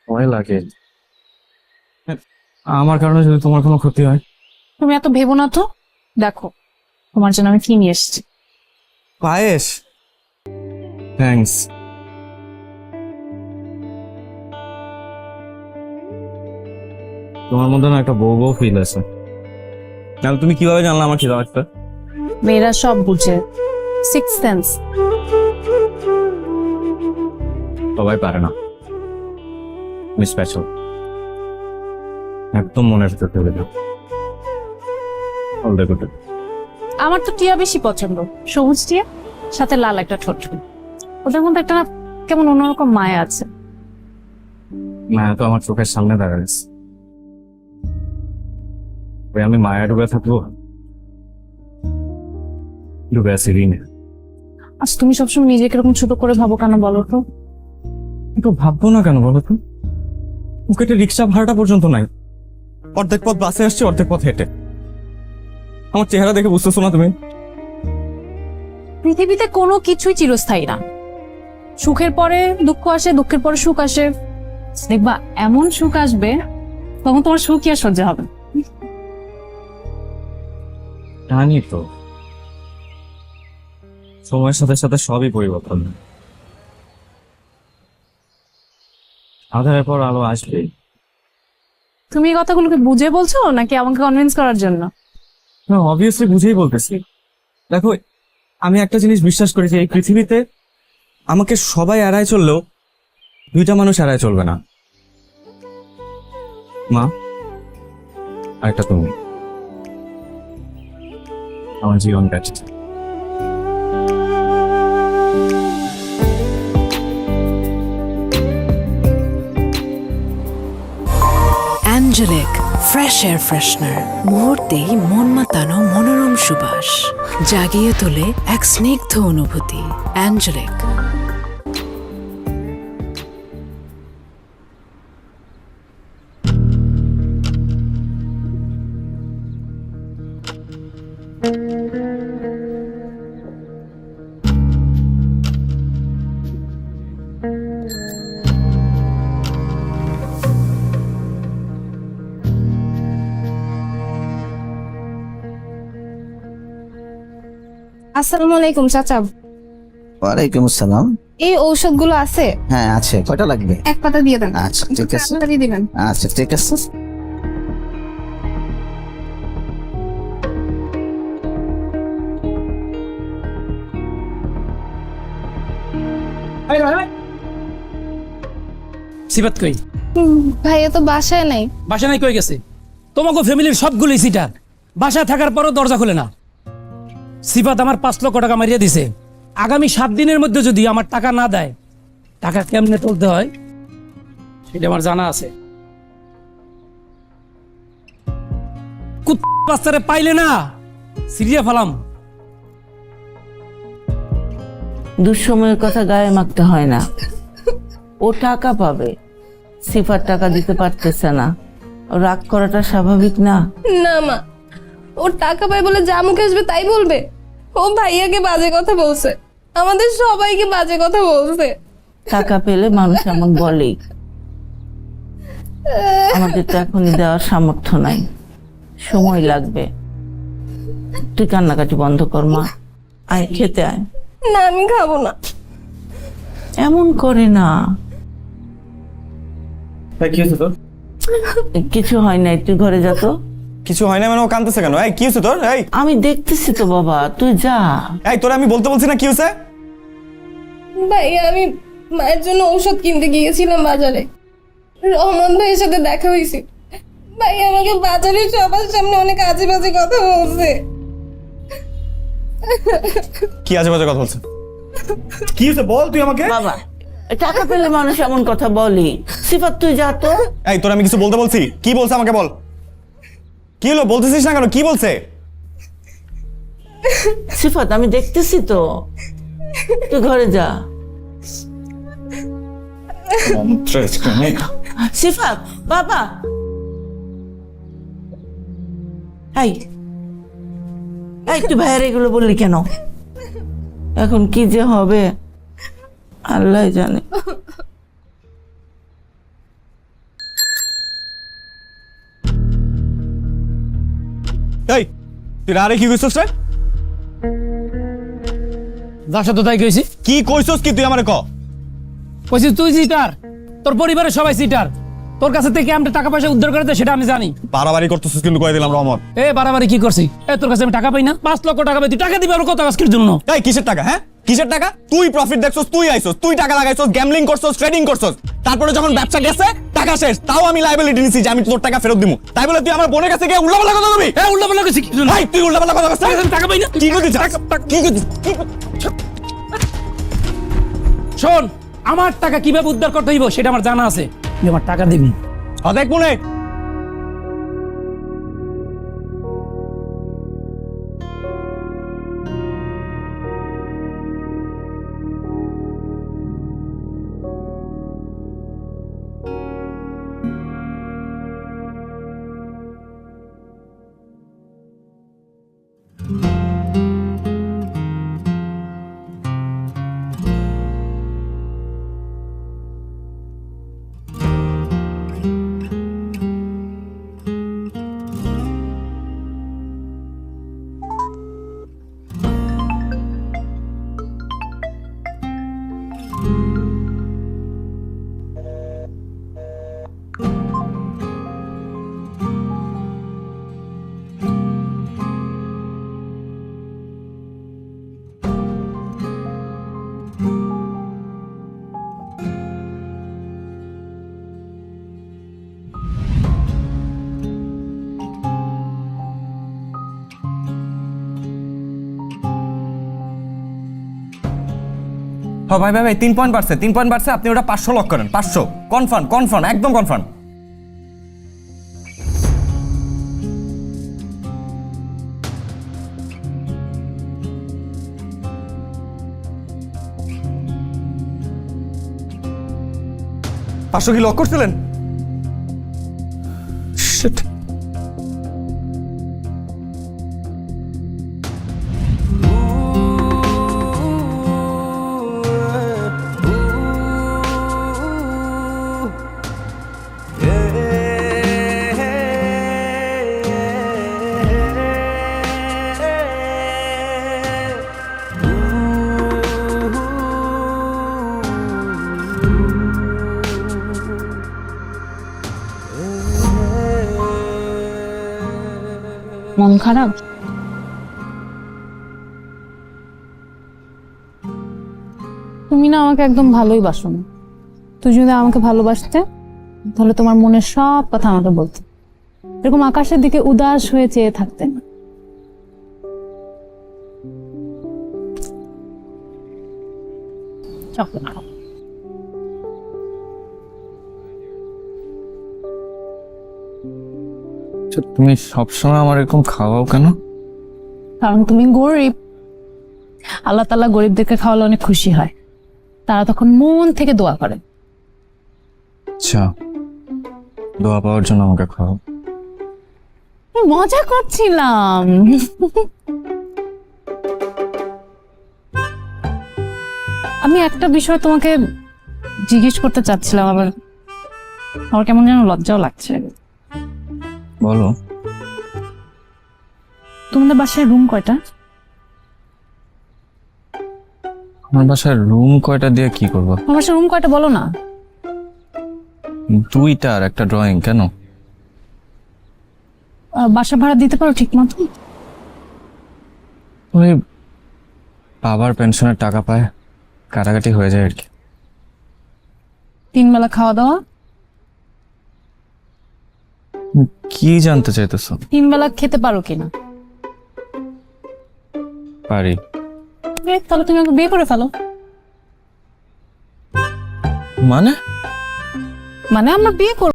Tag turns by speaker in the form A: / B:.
A: ভয় লাগে। আমার কারণে যদি তোমার কোনো ক্ষতি হয়।
B: তুমি এত ভেবো না তো। দেখো তোমার জন্য আমি কি নিয়ে এসেছি।
A: পায়েস। থ্যাঙ্কস। তোমার মধ্যে না একটা বউ বউ ফিল আছে। তাহলে তুমি কিভাবে জানলে আমার খিদা লাগবে?
B: মেয়েরা সব বুঝে, সিক্স সেন্স।
A: সবাই পারে না। আমি স্পেশাল। একদম মনের ভিতর থেকে দাও। All the good.
B: আমার তো টিয়া বেশি পছন্দ, সবুজ টিয়া, সাথে লাল একটা ঠোঁট। ওদের মধ্যে একটা না কেমন অন্যরকম মায়া আছে।
A: মায়া তো আমার চোখের সামনে দাঁড়াচ্ছে। ওই আমি মায়া ডুবে থাকবো? ডুবে আছি ঋণে।
B: আচ্ছা তুমি সবসময় নিজেকে এরকম ছোট করে ভাবো কেন বলো তো?
A: একটু ভাববো না কেন বলো তো? পকেটে রিক্সা ভাড়াটা পর্যন্ত নাই। অর্ধেক পথ বাসে আসছে, অর্ধেক পথ হেঁটে। আমার চেহারা দেখে বুঝতেছো না তুমি?
B: পৃথিবীতে কোনো কিছুই চিরস্থায়ী না। সুখের পরে দুঃখ আসে, দুঃখের পরে সুখ আসে। দেখবা এমন সুখ আসবে তখন তোমার সুখই আর সহ্য হবে না।
A: জানি তো, সময়ের সাথে সাথে সবই পরিবর্তন। আধারের পর আলো আসবে।
B: তুমি এই কথাগুলোকে বুঝে বলছো নাকি আমাকে কনভিন্স করার জন্য?
A: না, অবভিয়াসলি বুঝেই বলতেছি। দেখো, আমি একটা জিনিস বিশ্বাস করি যে এই পৃথিবীতে আমাকে সবাই এড়ায় চললেও দুইটা মানুষ এড়ায় চলবে না। মা আর একটা তুমি। আমার জীবন কাটছে।
C: অ্যাঞ্জেলিক ফ্রেশ এয়ার ফ্রেশনার মুহূর্তেই মন মাতানো মনোরম সুবাস জাগিয়ে তোলে এক স্নিগ্ধ অনুভূতি। অ্যাঞ্জেলিক।
D: আসসালামু আলাইকুম চাচা।
E: ওয়ালাইকুম আসসালাম।
D: এই ঔষধগুলো আছে?
E: হ্যাঁ আছে, কয়টা লাগবে?
D: এক পাতা দিয়ে দেন।
E: আচ্ছা ঠিক আছে।
D: তাড়াতাড়ি দিবেন।
E: আচ্ছা ঠিক আছে।
F: সিফাত কই?
D: ভাইয়া তো বাসায় নাই।
F: বাসা নাই কই গেছে? তোমাকে ফ্যামিলির সবগুলোই সিটার, বাসায় থাকার পরও দরজা খুলে না। সিফাত আমার 5 লক্ষ টাকা মারিয়ে দিছে। আগামী 7 দিনের মধ্যে যদি আমার টাকা না দেয়, টাকা কেমনে তুলতে হয় সেটা আমার জানা আছে। বাচ্চারে পাইলে না সিরিয়া ফালাম।
G: দুঃসময়ের কথা গায়ে মাখতে হয় না। ও টাকা পাবে, সিফার টাকা দিতে পারতেছে না, ও রাগ করাটা স্বাভাবিক না?
D: না মা, ওর টাকা পায় বলে যা মুখে আসবে তাই বলবে। ও ভাইয়াকে বাজে কথা বলছে, আমাদের সবাইকে বাজে কথা বলছে।
G: টাকা পেলে মানুষ এমন বলেই। আমাদের তো এখনই দেওয়ার সামর্থ্য নাই, সময় লাগবে। তুই কান্নাকাটি বন্ধ কর মা, আয় খেতে আয়।
D: না আমি খাবো না।
G: এমন করে না।
A: কি হয়েছে তোর?
G: কিছু হয় নাই, তুই ঘরে যা তো।
A: কিছু হয় না মানে ও কাঁদতেছে কেন? এই কি হয়েছে তোর? এই
G: আমি দেখতেছি তো বাবা, তুই যা।
A: এই তোরা আমি বলতে বলছি না, কি হয়েছে?
D: ভাইয়া আমি মায়ের জন্য ঔষধ কিনতে গিয়েছিলাম বাজারে। রহমান ভাইয়ের সাথে দেখা হয়েছে। ভাই আমাকে বাজারে সবার সামনে অনেক আজে বাজে কথা বলছে।
A: কি আজে বাজে কথা বলছে? কি হয়েছে বল তুই আমাকে।
G: বাবা, টাকা পেলে মানুষ এমন কথা বলি। সিফাত তুই যা তো।
A: এই তোর আমি কিছু বলতে বলছি? কি বলছে আমাকে বল। কি হলো বলতেছিস না কেন? কি বলছে?
G: সিফাত আমি দেখতেছি তো, তুই ঘরে যা। সিফাত বাবা, এই এই তুই ভাইয়ের এগুলো বললি কেন? এখন কি যে হবে আল্লাহ জানে।
A: এই তুই আরে কি কইছস রে?
F: যার সাথে তাই কইছি,
A: কি কইছস কি তুই আমারে ক?
F: কইছি তুই সিটার, তোর পরিবারের সবাই সিটার। তোর কাছে থেকে আমরা টাকা পয়সা উদ্ধার করে দেয় সেটা আমি জানি।
A: বাড়াবাড়ি করতেছিস কিন্তু কই দিলাম রহমত।
F: এ বাড়াবাড়ি কি করছি? তোর কাছে আমি টাকা পাই না? 5 লক্ষ টাকা পাই, তুই টাকা দিবি আর কত আজকের জন্য?
A: এই কিসের টাকা? হ্যাঁ কিসের টাকা? তুই প্রফিট দেখছস, তুই আইছস, তুই টাকা লাগাইছস, গ্যাম্বলিং করছস, ট্রেডিং করছস। তারপরে যখন ব্যবসা গেছে টাকা শেষ, তাও আমি লায়াবিলিটি নিছি যে আমি তোর টাকা ফেরত দিমু। তাই বলে তুই আমার বোনের কাছে গিয়ে উল্টাপাল্টা কথা বলবি?
F: উল্টাপাল্টা কইছি কি জন্য?
A: ভাই তুই উল্টাপাল্টা কথা বলছিস?
F: আমি টাকা পাই না।
A: কি করছিস? কি করছিস?
F: শোন, আমার টাকা কিভাবে উদ্ধার করতে হইব সেটা আমার জানা আছে। তুই আমার টাকা দিবি।
A: দেখ মনে
H: হ্যাঁ ভাই ভাই ভাই 3 পয়েন্ট বাড়ছে, 3 পয়েন্ট বাড়ছে। আপনি ওটা 500 লক করেন, 500 কনফার্ম, কনফার্ম, একদম কনফার্ম। পাঁচশো কি লক করছিলেন? Shit.
B: মন খারাপ? তুমি না আমাকে একদম ভালোই বাসো না। তুই যদি আমাকে ভালোবাসতে তাহলে তোমার মনের সব কথা আমাকে বলতে, এরকম আকাশের দিকে উদাস হয়ে চেয়ে থাকতে না। চকলেট খাও।
H: তুমি সবসময় আমার এরকম খাওয়াও কেন?
B: কারণ তুমি গরিব। আল্লাহ তাআলা গরিবদেরকে খাওয়ালে অনেক খুশি হয়, তারা তখন মন থেকে দোয়া করে।
H: আচ্ছা, দোয়া পাওয়ার জন্য আমাকে খাওয়াও।
B: মজা করছিলাম। আমি একটা বিষয় তোমাকে জিজ্ঞেস করতে চাচ্ছিলাম, আবার আমার কেমন যেন লজ্জাও লাগছে।
H: বলো।
B: তোমাদের বাসায় রুম কয়টা?
H: আমার বাসায় রুম কয়টা দিয়ে কি করবো?
B: আমার বাসায় রুম কয়টা বলো না।
H: 2টা আর একটা ড্রয়িং। কেন?
B: বাসা ভাড়া দিতে পারো ঠিক মতো?
H: ওই বাবার পেনশনের টাকা পায়, কাটাকাটি হয়ে যায় আর কি।
B: 3 বেলা খাওয়া দাওয়া?
H: কি জানতে চাইতেছো?
B: 3 বেলা খেতে পারো কিনা?
H: পারি।
B: তাহলে তুমি আমাকে বিয়ে করে ফেলো।
H: মানে
B: আমরা বিয়ে করবো।